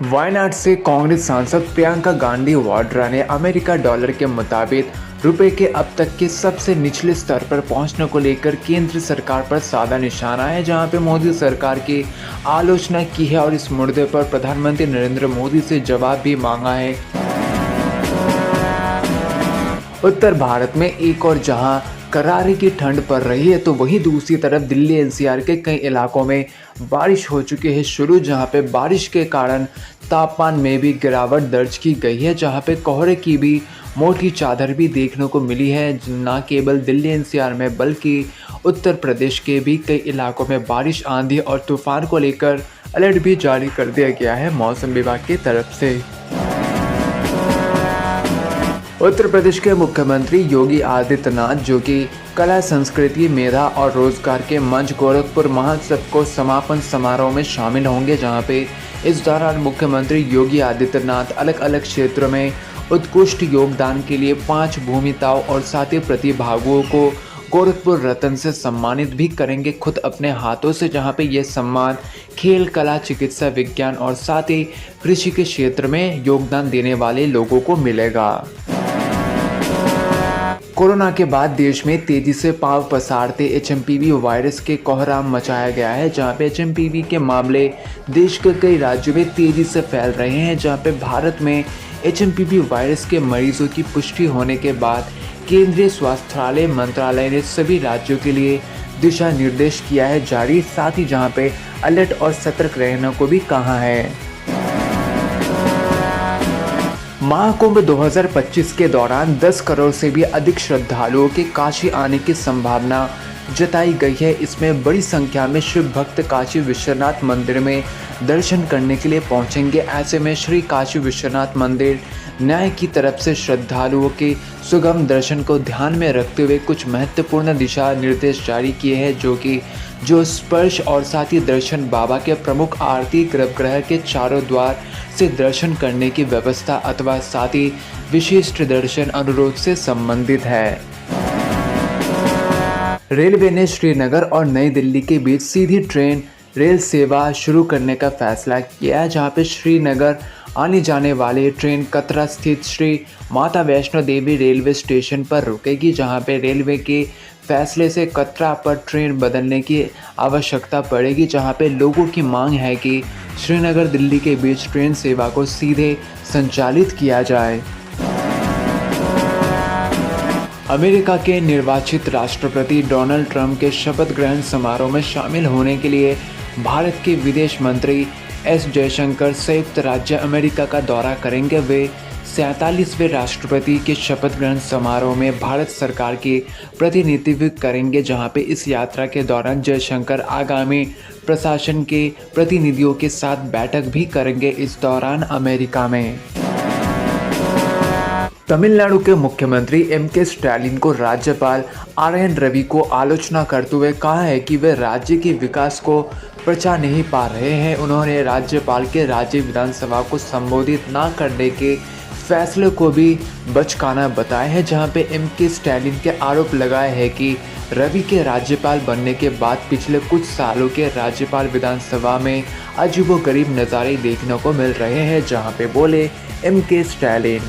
वायनाड से कांग्रेस सांसद प्रियंका गांधी वाड्रा ने अमेरिका डॉलर के मुताबिक रुपए के अब तक के सबसे निचले स्तर पर पहुंचने को लेकर केंद्र सरकार पर साधा निशाना है, जहां पे मोदी सरकार की आलोचना की है और इस मुद्दे पर प्रधानमंत्री नरेंद्र मोदी से जवाब भी मांगा है। उत्तर भारत में एक और जहां करारी की ठंड पड़ रही है, तो वहीं दूसरी तरफ दिल्ली एनसीआर के कई इलाकों में बारिश हो चुकी है शुरू, जहां पे बारिश के कारण तापमान में भी गिरावट दर्ज की गई है, जहां पे कोहरे की भी मोटी चादर भी देखने को मिली है। न केवल दिल्ली एनसीआर में बल्कि उत्तर प्रदेश के भी कई इलाकों में बारिश, आंधी और तूफान को लेकर अलर्ट भी जारी कर दिया गया है मौसम विभाग की तरफ से। उत्तर प्रदेश के मुख्यमंत्री योगी आदित्यनाथ, जो कि कला, संस्कृति, मेधा और रोजगार के मंच गोरखपुर महोत्सव को समापन समारोह में शामिल होंगे, जहां पे इस दौरान मुख्यमंत्री योगी आदित्यनाथ अलग अलग क्षेत्रों में उत्कृष्ट योगदान के लिए 5 भूमिताओं और 7 प्रतिभागियों को गोरखपुर रत्न से सम्मानित भी करेंगे खुद अपने हाथों से, जहां पे यह सम्मान खेल, कला, चिकित्सा विज्ञान और साथ ही कृषि के क्षेत्र में योगदान देने वाले लोगों को मिलेगा। कोरोना के बाद देश में तेजी से पांव पसारते एचएमपीवी वायरस के कोहराम मचाया गया है, जहां पे एचएमपीवी के मामले देश के कई राज्यों में तेजी से फैल रहे हैं, जहां पे भारत में एचएमपीवी वायरस के मरीजों की पुष्टि होने के बाद केंद्रीय स्वास्थ्य मंत्रालय ने सभी राज्यों के लिए दिशा निर्देश किया है जारी, साथ ही जहां पे अलर्ट और सतर्क रहने को भी कहा है। महाकुंभ 2025 के दौरान 10 करोड़ से भी अधिक श्रद्धालुओं के काशी आने की संभावना जताई गई है। इसमें बड़ी संख्या में शिव भक्त काशी विश्वनाथ मंदिर में दर्शन करने के लिए पहुंचेंगे। ऐसे में श्री काशी विश्वनाथ मंदिर न्याय की तरफ से श्रद्धालुओं के सुगम दर्शन को ध्यान में रखते हुए कुछ महत्वपूर्ण दिशा निर्देश जारी किए हैं, जो स्पर्श और साथ ही दर्शन बाबा के प्रमुख आरती गर्भगृह के चारों द्वार से दर्शन करने की व्यवस्था अथवा साथ ही विशिष्ट दर्शन अनुरोध से संबंधित है। रेलवे ने श्रीनगर और नई दिल्ली के बीच सीधी ट्रेन रेल सेवा शुरू करने का फैसला किया है, जहां पे श्रीनगर आने जाने वाली ट्रेन कतरा स्थित श्री माता वैष्णो देवी रेलवे स्टेशन पर रुकेगी, जहां पे रेलवे के फैसले से कतरा पर ट्रेन बदलने की आवश्यकता पड़ेगी, जहां पे लोगों की मांग है कि श्रीनगर दिल्ली के बीच ट्रेन सेवा को सीधे संचालित किया जाए। अमेरिका के निर्वाचित राष्ट्रपति डोनाल्ड ट्रंप के शपथ ग्रहण समारोह में शामिल होने के लिए भारत के विदेश मंत्री एस जयशंकर संयुक्त राज्य अमेरिका का दौरा करेंगे। वे 47वें राष्ट्रपति के शपथ ग्रहण समारोह में भारत सरकार के प्रतिनिधित्व करेंगे, जहां पे इस यात्रा के दौरान जयशंकर आगामी प्रशासन के प्रतिनिधियों के साथ बैठक भी करेंगे। इस दौरान अमेरिका में तमिलनाडु के मुख्यमंत्री एम.के. स्टालिन को राज्यपाल आर.एन. रवि को आलोचना करते हुए कहा है कि वे राज्य के विकास को पचा नहीं पा रहे हैं। उन्होंने राज्यपाल के राज्य विधानसभा को संबोधित न करने के फैसले को भी बचकाना बताया है, जहां पे एम.के. स्टालिन के आरोप लगाए हैं कि रवि के राज्यपाल बनने के बाद पिछले कुछ सालों के राज्यपाल विधानसभा में अजीबोगरीब नज़ारे देखने को मिल रहे हैं, जहां पे बोले एम.के. स्टालिन।